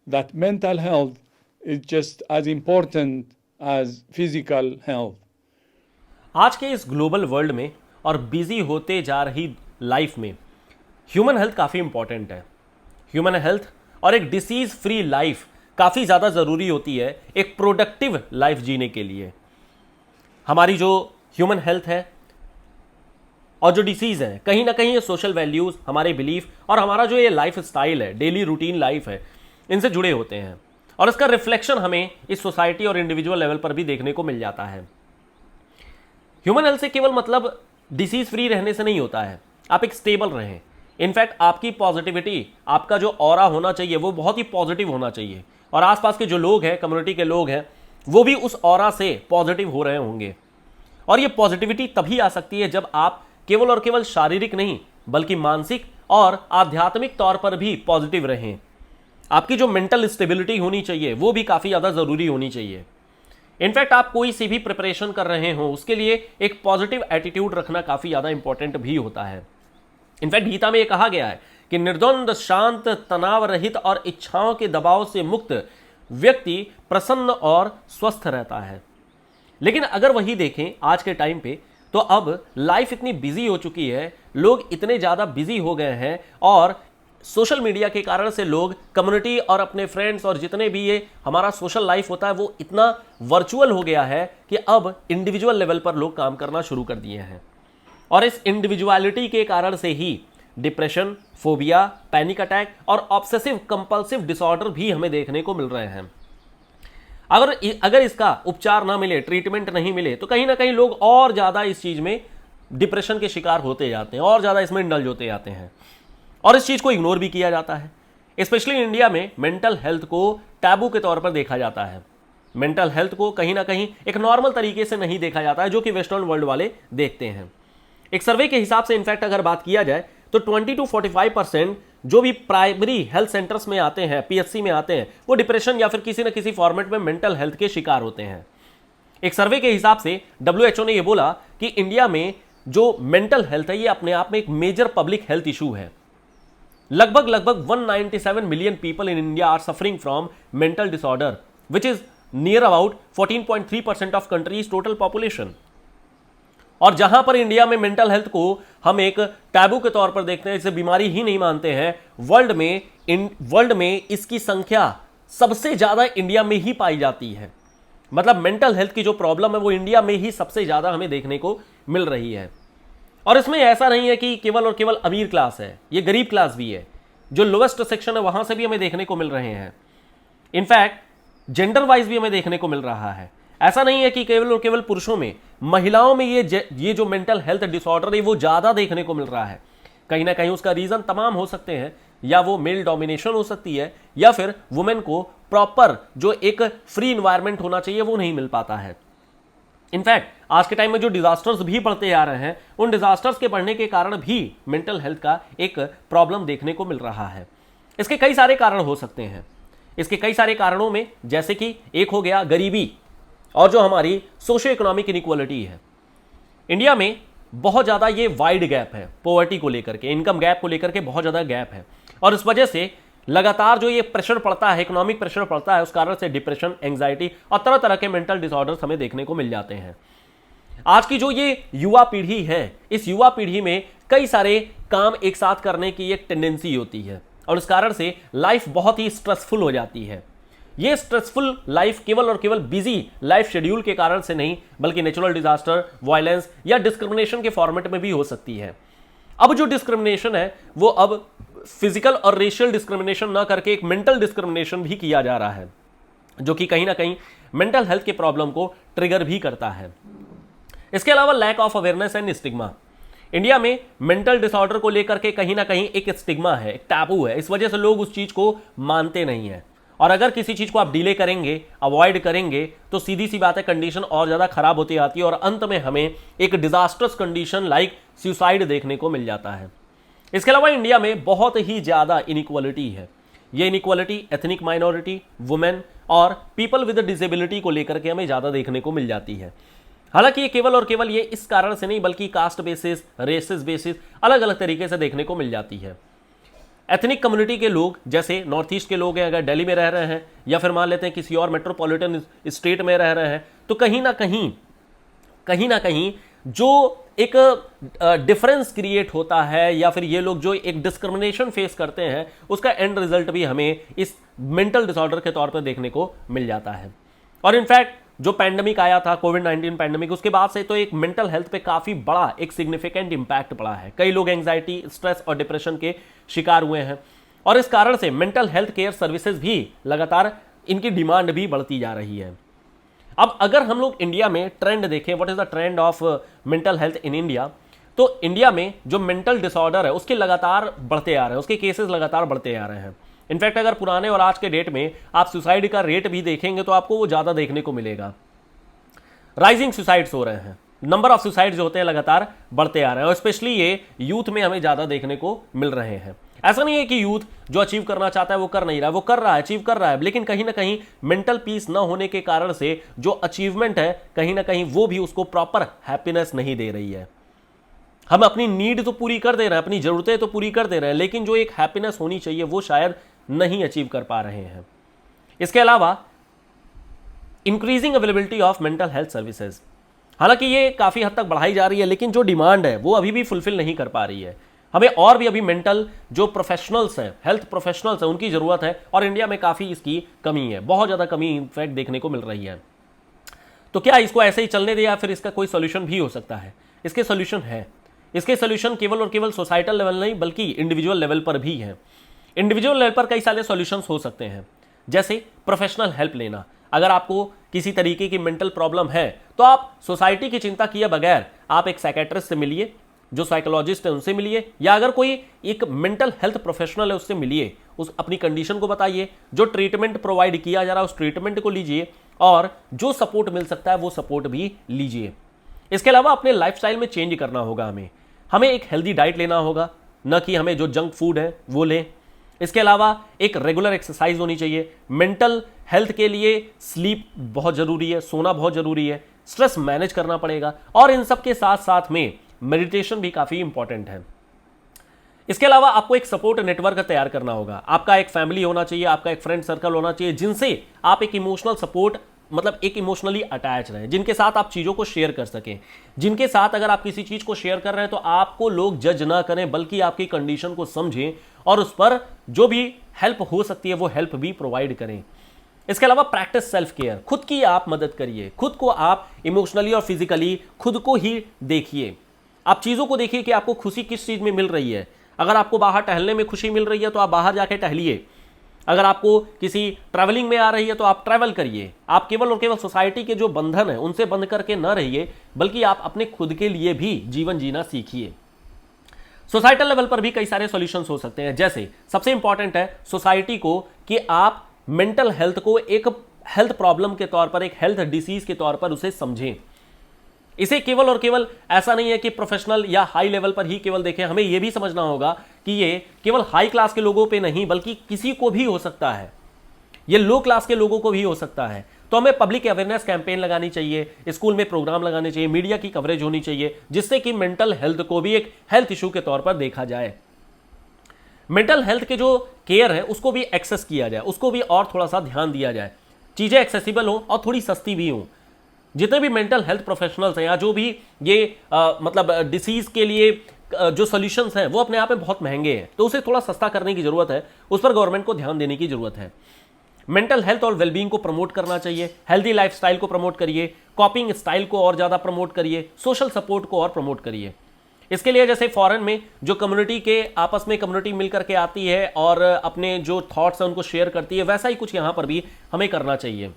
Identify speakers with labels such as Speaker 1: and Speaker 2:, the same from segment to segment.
Speaker 1: that mental health is just as important as physical health.
Speaker 2: आज के इस global world में और बिजी होते जा रही लाइफ में ह्यूमन हेल्थ काफ़ी इंपॉर्टेंट है। ह्यूमन हेल्थ और एक डिसीज फ्री लाइफ काफ़ी ज़्यादा ज़रूरी होती है एक प्रोडक्टिव लाइफ जीने के लिए। हमारी जो ह्यूमन हेल्थ है और जो डिसीज़ है, कहीं ना कहीं ये सोशल वैल्यूज़, हमारे बिलीफ और हमारा जो ये लाइफ स्टाइल है, डेली रूटीन लाइफ है, इनसे जुड़े होते हैं और इसका रिफ्लेक्शन हमें इस सोसाइटी और इंडिविजुअल लेवल पर भी देखने को मिल जाता है। ह्यूमन हेल्थ से केवल मतलब डिसीज फ्री रहने से नहीं होता है, आप एक स्टेबल रहें। इनफैक्ट आपकी पॉजिटिविटी, आपका जो ऑरा होना चाहिए वो बहुत ही पॉजिटिव होना चाहिए और आसपास के जो लोग हैं, कम्युनिटी के लोग हैं, वो भी उस ऑरा से पॉजिटिव हो रहे होंगे। और ये पॉजिटिविटी तभी आ सकती है जब आप केवल और केवल शारीरिक नहीं बल्कि मानसिक और आध्यात्मिक तौर पर भी पॉजिटिव रहें। आपकी जो मेंटल स्टेबिलिटी होनी चाहिए वो भी काफ़ी ज़्यादा ज़रूरी होनी चाहिए। इनफैक्ट आप कोई सी भी प्रिपरेशन कर रहे हो उसके लिए एक पॉजिटिव एटीट्यूड रखना काफ़ी ज़्यादा इंपॉर्टेंट भी होता है। इनफैक्ट गीता में ये कहा गया है कि निर्द्वंद, शांत, तनाव रहित और इच्छाओं के दबाव से मुक्त व्यक्ति प्रसन्न और स्वस्थ रहता है। लेकिन अगर वही देखें आज के टाइम पे, तो अब लाइफ इतनी बिजी हो चुकी है, लोग इतने ज़्यादा बिजी हो गए हैं और सोशल मीडिया के कारण से लोग कम्युनिटी और अपने फ्रेंड्स और जितने भी ये हमारा सोशल लाइफ होता है वो इतना वर्चुअल हो गया है कि अब इंडिविजुअल लेवल पर लोग काम करना शुरू कर दिए हैं। और इस इंडिविजुअलिटी के कारण से ही डिप्रेशन, फोबिया, पैनिक अटैक और ऑब्सेसिव कंपल्सिव डिसऑर्डर भी हमें देखने को मिल रहे हैं। अगर इसका उपचार ना मिले, ट्रीटमेंट नहीं मिले, तो कहीं ना कहीं लोग और ज़्यादा इस चीज़ में डिप्रेशन के शिकार होते जाते हैं और ज़्यादा इसमें इंडल्ज होते जाते हैं और इस चीज़ को इग्नोर भी किया जाता है। स्पेशली इंडिया में मेंटल हेल्थ को टैबू के तौर पर देखा जाता है। मेंटल हेल्थ को कहीं ना कहीं एक नॉर्मल तरीके से नहीं देखा जाता है जो कि वेस्टर्न वर्ल्ड वाले देखते हैं। एक सर्वे के हिसाब से इनफैक्ट अगर बात किया जाए तो 20 to 45% जो भी प्राइमरी हेल्थ सेंटर्स में आते हैं, पीएचसी में आते हैं, वो डिप्रेशन या फिर किसी न किसी फॉर्मेट में मेंटल हेल्थ के शिकार होते हैं। एक सर्वे के हिसाब से डब्ल्यूएचओ ने यह बोला कि इंडिया में जो मेंटल हेल्थ है ये अपने आप में एक मेजर पब्लिक हेल्थ इशू है। लगभग 197 million people in India are suffering from mental disorder which is near about 14.3% of countries total population. और जहां पर इंडिया में मेंटल हेल्थ को हम एक टैबू के तौर पर देखते हैं, इसे बीमारी ही नहीं मानते हैं, वर्ल्ड में इसकी संख्या सबसे ज्यादा इंडिया में ही पाई जाती है। मतलब मेंटल हेल्थ की जो प्रॉब्लम है वो इंडिया में ही सबसे ज्यादा हमें देखने को मिल रही है। और इसमें ऐसा नहीं है कि केवल और केवल अमीर क्लास है, ये गरीब क्लास भी है, जो लोवेस्ट सेक्शन है वहां से भी हमें देखने को मिल रहे हैं। इनफैक्ट जेंडर वाइज भी हमें देखने को मिल रहा है। ऐसा नहीं है कि केवल और केवल पुरुषों में, महिलाओं में ये जो मेंटल हेल्थ डिसऑर्डर है वो ज्यादा देखने को मिल रहा है। कहीं ना कहीं उसका रीजन तमाम हो सकते हैं, या वो मेल डोमिनेशन हो सकती है या फिर वुमेन को प्रॉपर जो एक फ्री इन्वायरमेंट होना चाहिए वो नहीं मिल पाता है। इनफैक्ट आज के टाइम में जो डिजास्टर्स भी बढ़ते आ रहे हैं, उन डिजास्टर्स के बढ़ने के कारण भी मेंटल हेल्थ का एक प्रॉब्लम देखने को मिल रहा है। इसके कई सारे कारण हो सकते हैं। इसके कई सारे कारणों में जैसे कि एक हो गया गरीबी और जो हमारी सोशियो इकोनॉमिक इनइक्वालिटी है। इंडिया में बहुत ज़्यादा ये वाइड गैप है पॉवर्टी को लेकर के, इनकम गैप को लेकर के बहुत ज़्यादा गैप है और इस वजह से लगातार जो ये प्रेशर पड़ता है, इकोनॉमिक प्रेशर पड़ता है, उस कारण से डिप्रेशन, एंग्जाइटी और तरह तरह के मेंटल डिसऑर्डर्स हमें देखने को मिल जाते हैं। आज की जो ये युवा पीढ़ी है, इस युवा पीढ़ी में कई सारे काम एक साथ करने की एक टेंडेंसी होती है और इस कारण से लाइफ बहुत ही स्ट्रेसफुल हो जाती है। ये स्ट्रेसफुल लाइफ केवल और केवल बिजी लाइफ शेड्यूल के कारण से नहीं बल्कि नेचुरल डिजास्टर, वायलेंस या डिस्क्रिमिनेशन के फॉर्मेट में भी हो सकती है। अब जो डिस्क्रिमिनेशन है वो अब फिजिकल और रेशियल डिस्क्रिमिनेशन ना करके एक मेंटल डिस्क्रिमिनेशन भी किया जा रहा है, जो कि कहीं ना कहीं मेंटल हेल्थ के प्रॉब्लम को ट्रिगर भी करता है। इसके अलावा lack of awareness and stigma. India में मेंटल डिसऑर्डर को लेकर के कहीं ना कहीं एक स्टिग्मा है, एक टैबू है। इस वजह से लोग उस चीज को मानते नहीं है और अगर किसी चीज को आप डिले करेंगे, अवॉइड करेंगे, तो सीधी सी बात है कंडीशन और ज्यादा खराब होती आती है और अंत में हमें एक डिजास्टर्स कंडीशन लाइक सुसाइड देखने को मिल जाता है। इसके अलावा इंडिया में बहुत ही ज्यादा इनइक्वालिटी है। ये इनइक्वालिटी एथनिक माइनॉरिटी, वुमेन और पीपल विद डिसेबिलिटी को लेकर के हमें ज्यादा देखने को मिल जाती है। हालांकि ये केवल और केवल ये इस कारण से नहीं बल्कि कास्ट बेसिस, रेसिस बेसिस अलग अलग तरीके से देखने को मिल जाती है। एथनिक कम्युनिटी के लोग, जैसे नॉर्थ ईस्ट के लोग हैं, अगर दिल्ली में रह रहे हैं या फिर मान लेते हैं किसी और मेट्रोपॉलिटन स्टेट में रह रहे हैं, तो कहीं ना कहीं जो एक डिफरेंस क्रिएट होता है या फिर ये लोग जो एक डिस्क्रिमिनेशन फेस करते हैं, उसका एंड रिजल्ट भी हमें इस मेंटल डिसऑर्डर के तौर पर देखने को मिल जाता है। और इनफैक्ट जो पैंडेमिक आया था, कोविड-19 पैंडेमिक, उसके बाद से तो एक मेंटल हेल्थ पे काफी बड़ा एक सिग्निफिकेंट इंपैक्ट पड़ा है। कई लोग एंजाइटी, स्ट्रेस और डिप्रेशन के शिकार हुए हैं और इस कारण से मेंटल हेल्थ केयर सर्विसेज भी लगातार इनकी डिमांड भी बढ़ती जा रही है। अब अगर हम लोग इंडिया में ट्रेंड देखें, what is the trend of mental health in India, तो इंडिया में जो मेंटल डिसऑर्डर है उसके लगातार बढ़ते आ रहे हैं, उसके केसेस लगातार बढ़ते आ रहे हैं। इनफैक्ट अगर पुराने और आज के डेट में आप सुसाइड का रेट भी देखेंगे तो आपको वो ज्यादा देखने को मिलेगा। राइजिंग सुसाइड्स हो रहे हैं, नंबर ऑफ सुसाइड जो होते हैं लगातार बढ़ते आ रहे हैं और स्पेशली ये यूथ में हमें ज्यादा देखने को मिल रहे हैं। ऐसा नहीं है कि यूथ जो अचीव करना चाहता है वो कर नहीं रहा है, वो कर रहा है, अचीव कर रहा है, लेकिन कहीं ना कहीं मेंटल पीस ना होने के कारण से जो अचीवमेंट है कहीं ना कहीं वो भी उसको प्रॉपर हैप्पीनेस नहीं दे रही है। हम अपनी नीड तो पूरी कर दे रहे हैं, अपनी जरूरतें तो पूरी कर दे रहे हैं, लेकिन जो एक हैप्पीनेस होनी चाहिए वो शायद नहीं अचीव कर पा रहे हैं। इसके अलावा increasing availability of mental health services, हालांकि ये काफी हद तक बढ़ाई जा रही है, लेकिन जो डिमांड है वो अभी भी फुलफिल नहीं कर पा रही है। हमें और भी अभी मेंटल जो प्रोफेशनल्स हैं, हेल्थ प्रोफेशनल्स हैं, उनकी जरूरत है और इंडिया में काफी इसकी कमी है, बहुत ज्यादा कमी इनफैक्ट देखने को मिल रही है। तो क्या इसको ऐसे ही चलने दे या फिर इसका कोई सोल्यूशन भी हो सकता है? इसके सोल्यूशन है। इसके सोल्यूशन केवल और केवल सोसाइटल लेवल नहीं बल्कि इंडिविजुअल लेवल पर भी है। इंडिविजुअल लेवल पर कई सारे सॉल्यूशंस हो सकते हैं, जैसे प्रोफेशनल हेल्प लेना। अगर आपको किसी तरीके की मेंटल प्रॉब्लम है तो आप सोसाइटी की चिंता किए बगैर आप एक साइकेट्रिस्ट से मिलिए, जो साइकोलॉजिस्ट है उनसे मिलिए, या अगर कोई एक मेंटल हेल्थ प्रोफेशनल है उससे मिलिए, उस अपनी कंडीशन को बताइए, जो ट्रीटमेंट प्रोवाइड किया जा रहा है उस ट्रीटमेंट को लीजिए और जो सपोर्ट मिल सकता है वो सपोर्ट भी लीजिए। इसके अलावा अपने लाइफस्टाइल में चेंज करना होगा, हमें एक हेल्दी डाइट लेना होगा, न कि हमें जो जंक फूड है वो लें। इसके अलावा एक रेगुलर एक्सरसाइज होनी चाहिए। मेंटल हेल्थ के लिए स्लीप बहुत जरूरी है, सोना बहुत जरूरी है, स्ट्रेस मैनेज करना पड़ेगा और इन सब के साथ साथ में मेडिटेशन भी काफी इंपॉर्टेंट है। इसके अलावा आपको एक सपोर्ट नेटवर्क तैयार करना होगा। आपका एक फैमिली होना चाहिए, आपका एक फ्रेंड सर्कल होना चाहिए, जिनसे आप एक इमोशनल सपोर्ट, मतलब एक इमोशनली अटैच रहे, जिनके साथ आप चीजों को शेयर कर सकें, जिनके साथ अगर आप किसी चीज को शेयर कर रहे हैं तो आपको लोग जज ना करें बल्कि आपकी कंडीशन को समझें और उस पर जो भी हेल्प हो सकती है वो हेल्प भी प्रोवाइड करें। इसके अलावा प्रैक्टिस सेल्फ केयर, खुद की आप मदद करिए, खुद को आप इमोशनली और फिजिकली खुद को ही देखिए। आप चीजों को देखिए कि आपको खुशी किस चीज में मिल रही है। अगर आपको बाहर टहलने में खुशी मिल रही है तो आप बाहर जाके टहलिए। अगर आपको किसी ट्रैवलिंग में आ रही है तो आप ट्रैवल करिए। आप केवल और केवल सोसाइटी के जो बंधन है उनसे बंध करके न रहिए, बल्कि आप अपने खुद के लिए भी जीवन जीना सीखिए। सोसाइटल लेवल पर भी कई सारे सॉल्यूशंस हो सकते हैं, जैसे सबसे इंपॉर्टेंट है सोसाइटी को कि आप मेंटल हेल्थ को एक हेल्थ प्रॉब्लम के तौर पर, एक हेल्थ डिसीज के तौर पर उसे समझें। इसे केवल और केवल ऐसा नहीं है कि प्रोफेशनल या हाई लेवल पर ही केवल देखें, हमें यह भी समझना होगा कि ये केवल हाई क्लास के लोगों पे नहीं बल्कि किसी को भी हो सकता है, ये लो क्लास के लोगों को भी हो सकता है। तो हमें पब्लिक अवेयरनेस कैंपेन लगानी चाहिए, स्कूल में प्रोग्राम लगाने चाहिए, मीडिया की कवरेज होनी चाहिए, जिससे कि मेंटल हेल्थ को भी एक हेल्थ इशू के तौर पर देखा जाए। मेंटल हेल्थ के जो केयर है उसको भी एक्सेस किया जाए, उसको भी और थोड़ा सा ध्यान दिया जाए, चीजें एक्सेसिबल हो और थोड़ी सस्ती भी हो। जितने भी मेंटल हेल्थ प्रोफेशनल्स हैं या जो भी ये मतलब डिसीज के लिए जो सॉल्यूशंस हैं वो अपने आप में बहुत महंगे हैं, तो उसे थोड़ा सस्ता करने की जरूरत है, उस पर गवर्नमेंट को ध्यान देने की जरूरत है। मेंटल हेल्थ और वेलबींग को प्रमोट करना चाहिए, हेल्दी लाइफस्टाइल को प्रमोट करिए, कॉपिंग स्टाइल को और ज्यादा प्रमोट करिए, सोशल सपोर्ट को और प्रमोट करिए। इसके लिए जैसे फॉरेन में जो कम्युनिटी के आपस में कम्युनिटी मिलकर के आती है और अपने जो थॉट्स हैं उनको शेयर करती है, वैसा ही कुछ यहां पर भी हमें करना चाहिए।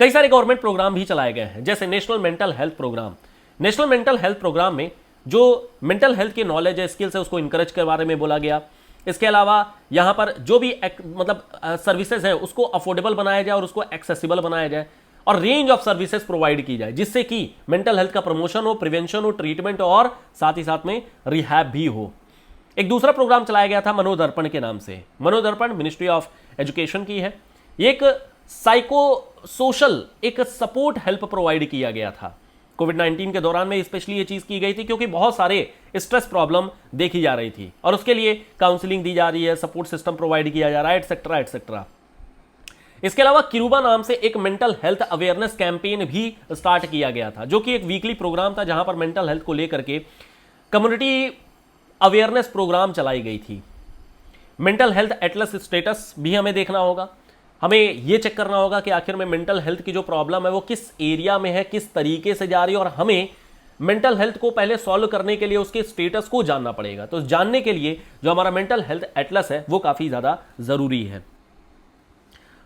Speaker 2: कई सारे गवर्नमेंट प्रोग्राम भी चलाए गए हैं, जैसे national mental health program. National mental health program में जो मेंटल हेल्थ की नॉलेज है, स्किल्स है, उसको इंकरेज के बारे में बोला गया। इसके अलावा यहां पर जो भी मतलब सर्विसेज है उसको अफोर्डेबल बनाया जाए और उसको एक्सेसिबल बनाया जाए और रेंज ऑफ सर्विसेज प्रोवाइड की जाए, जिससे कि मेंटल हेल्थ का प्रमोशन हो, प्रिवेंशन हो, ट्रीटमेंट हो और साथ ही साथ में रिहैब भी हो। एक दूसरा प्रोग्राम चलाया गया था मनोदर्पण के नाम से। मनोदर्पण मिनिस्ट्री ऑफ एजुकेशन की है। एक साइको सोशल एक सपोर्ट हेल्प प्रोवाइड किया गया था। कोविड-19 के दौरान में स्पेशली ये चीज़ की गई थी क्योंकि बहुत सारे स्ट्रेस प्रॉब्लम देखी जा रही थी और उसके लिए काउंसलिंग दी जा रही है, सपोर्ट सिस्टम प्रोवाइड किया जा रहा है, एटसेट्रा एटसेट्रा। इसके अलावा किरूबा नाम से एक मेंटल हेल्थ अवेयरनेस कैंपेन भी स्टार्ट किया गया था, जो कि एक वीकली प्रोग्राम था जहां पर मेंटल हेल्थ को लेकर के कम्युनिटी अवेयरनेस प्रोग्राम चलाई गई थी। मेंटल हेल्थ एटलस स्टेटस भी हमें देखना होगा, हमें यह चेक करना होगा कि आखिर में मेंटल हेल्थ की जो प्रॉब्लम है वो किस एरिया में है, किस तरीके से जा रही है, और हमें मेंटल हेल्थ को पहले सॉल्व करने के लिए उसके स्टेटस को जानना पड़ेगा। तो जानने के लिए जो हमारा मेंटल हेल्थ एटलस है वो काफी ज्यादा जरूरी है।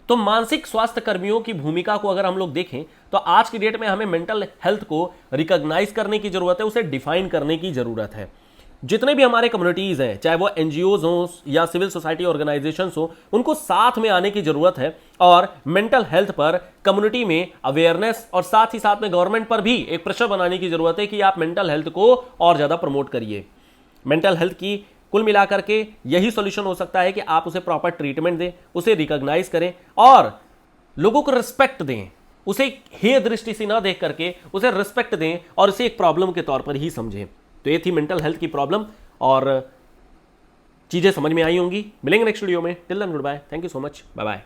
Speaker 2: तो मानसिक स्वास्थ्य कर्मियों की भूमिका को अगर हम लोग देखें तो आज की डेट में हमें मेंटल हेल्थ को रिकॉग्नाइज करने की जरूरत है, उसे डिफाइन करने की जरूरत है। जितने भी हमारे कम्युनिटीज हैं, चाहे वो एनजीओज हो या सिविल सोसाइटी ऑर्गेनाइजेशंस हो, उनको साथ में आने की जरूरत है और मेंटल हेल्थ पर कम्युनिटी में अवेयरनेस और साथ ही साथ में गवर्नमेंट पर भी एक प्रेशर बनाने की जरूरत है कि आप मेंटल हेल्थ को और ज्यादा प्रमोट करिए। मेंटल हेल्थ की कुल मिलाकर के यही सॉल्यूशन हो सकता है कि आप उसे प्रॉपर ट्रीटमेंट दें, उसे रिकॉग्नाइज करें और लोगों को रिस्पेक्ट दें, उसे हेय दृष्टि से ना देख करके उसे रिस्पेक्ट दें और इसे एक प्रॉब्लम के तौर पर ही समझें। तो ये थी मेंटल हेल्थ की प्रॉब्लम और चीजें समझ में आई होंगी। मिलेंगे नेक्स्ट वीडियो में। Till then good bye, thank you so much, bye bye.